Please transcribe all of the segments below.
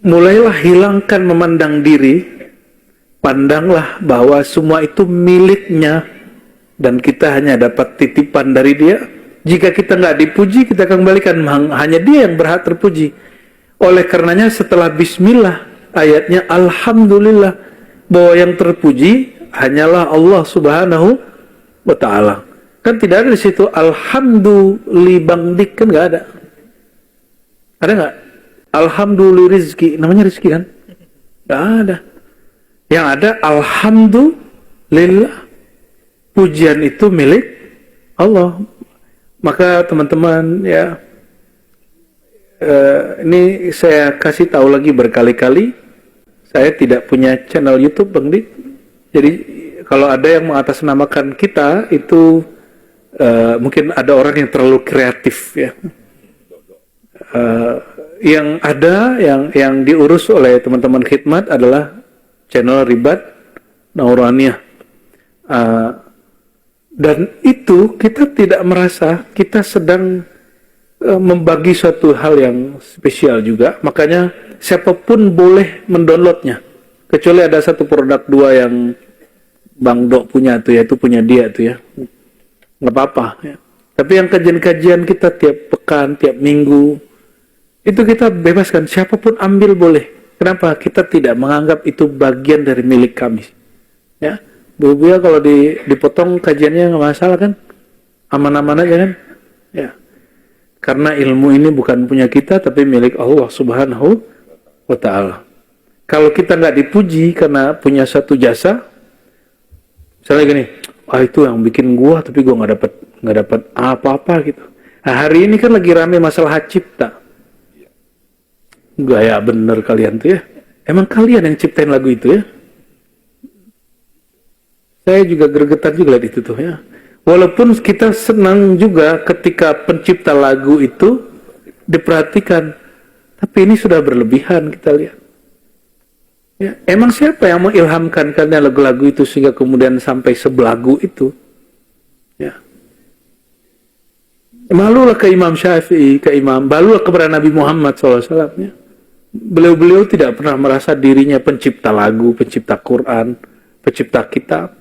mulailah hilangkan memandang diri, pandanglah bahwa semua itu miliknya dan kita hanya dapat titipan dari dia. Jika kita nggak dipuji, kita akan kembalikan hanya dia yang berhak terpuji. Oleh karenanya setelah bismillah, ayatnya alhamdulillah, bahwa yang terpuji hanyalah Allah Subhanahu wa ta'ala. Kan tidak ada di situ alhamdulillah, kan nggak ada. Ada nggak? Alhamdulillah rizki, namanya rizki kan? Nggak ada. Yang ada alhamdulillah, pujian itu milik Allah. Maka teman-teman ya, ini saya kasih tahu lagi berkali-kali, saya tidak punya channel YouTube Bang Dik. Jadi kalau ada yang mengatasnamakan kita itu mungkin ada orang yang terlalu kreatif ya. Yang ada yang diurus oleh teman-teman khidmat adalah channel Ribat Nauraniyah. Dan itu kita tidak merasa kita sedang membagi suatu hal yang spesial juga. Makanya siapapun boleh mendownloadnya, kecuali ada satu produk dua yang Bang Dok punya tuh ya, itu punya dia tuh ya, nggak apa-apa ya. Tapi yang kajian-kajian kita tiap pekan, tiap minggu, itu kita bebaskan, siapapun ambil boleh. Kenapa? Kita tidak menganggap itu bagian dari milik kami ya. Bu Buya kalau dipotong kajiannya nggak masalah kan, aman-aman aja kan ya. Karena ilmu ini bukan punya kita, tapi milik Allah Subhanahu wa ta'ala. Kalau kita nggak dipuji karena punya satu jasa, misalnya gini, itu yang bikin gua, tapi gua nggak dapat apa-apa gitu. Nah, hari ini kan lagi rame masalah hak cipta. Gaya bener kalian tuh ya. Emang kalian yang ciptain lagu itu ya? Saya juga gregetan juga lihat itu tuh ya. Walaupun kita senang juga ketika pencipta lagu itu diperhatikan, tapi ini sudah berlebihan kita lihat. Ya, emang siapa yang mengilhamkan kalian lagu-lagu itu sehingga kemudian sampai sebelagu itu? Ya. Malulah ke Imam Syafi'i, malulah kepada Nabi Muhammad SAW. Ya. Beliau-beliau tidak pernah merasa dirinya pencipta lagu, pencipta Quran, pencipta kitab,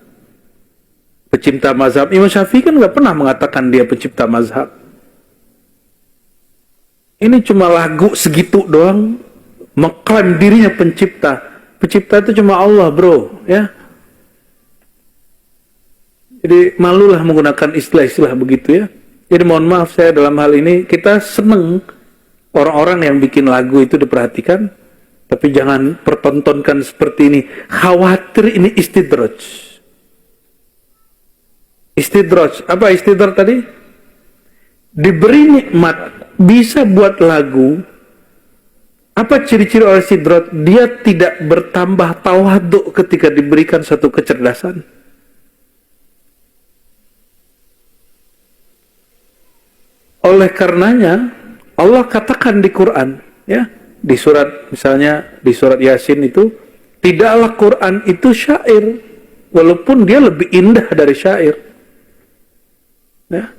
pencipta mazhab. Imam Syafi'i kan nggak pernah mengatakan dia pencipta mazhab. Ini cuma lagu segitu doang, mengklaim dirinya pencipta. Pencipta itu cuma Allah, bro, ya. Jadi malulah menggunakan istilah-istilah begitu ya. Jadi mohon maaf saya dalam hal ini, kita seneng orang-orang yang bikin lagu itu diperhatikan, tapi jangan pertontonkan seperti ini. Khawatir ini istidraj. Istidraj, apa istidraj tadi? Diberi nikmat, bisa buat lagu. Apa ciri-ciri orang istidraj? Dia tidak bertambah tawaduk ketika diberikan satu kecerdasan. Oleh karenanya, Allah katakan di Quran, ya, di surat misalnya di surat Yasin itu, tidaklah Quran itu syair, walaupun dia lebih indah dari syair. Ya.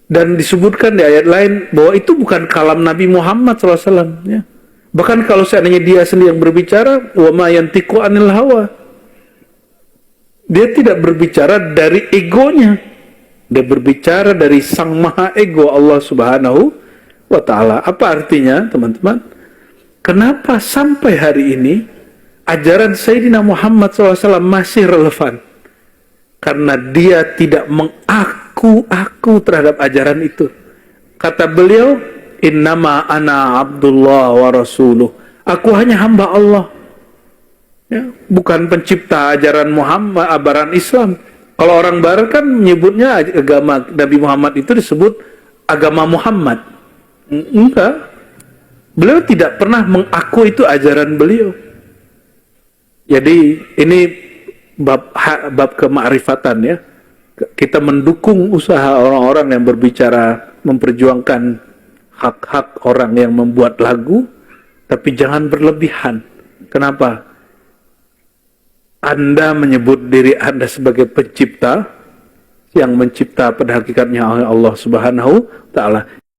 Dan disebutkan di ayat lain bahwa itu bukan kalam Nabi Muhammad SAW. Ya. Bahkan kalau seandainya dia sendiri yang berbicara, wa ma yantiqu anil hawa, dia tidak berbicara dari egonya, dia berbicara dari sang maha ego Allah Subhanahu wa ta'ala. Apa artinya teman-teman? Kenapa sampai hari ini ajaran Sayyidina Muhammad SAW masih relevan? Karena dia tidak mengaku terhadap ajaran itu. Kata beliau, innama ana abdullah wa rasuluh. Aku hanya hamba Allah. Ya, bukan pencipta ajaran Muhammad, ajaran Islam. Kalau orang barat kan menyebutnya agama Nabi Muhammad itu disebut agama Muhammad. Enggak. Beliau tidak pernah mengaku itu ajaran beliau. Jadi ini bab kemakrifatan ya. Kita mendukung usaha orang-orang yang berbicara memperjuangkan hak-hak orang yang membuat lagu, tapi jangan berlebihan. Kenapa? Anda menyebut diri Anda sebagai pencipta, yang mencipta pada hakikatnya Allah Subhanahu wa ta'ala.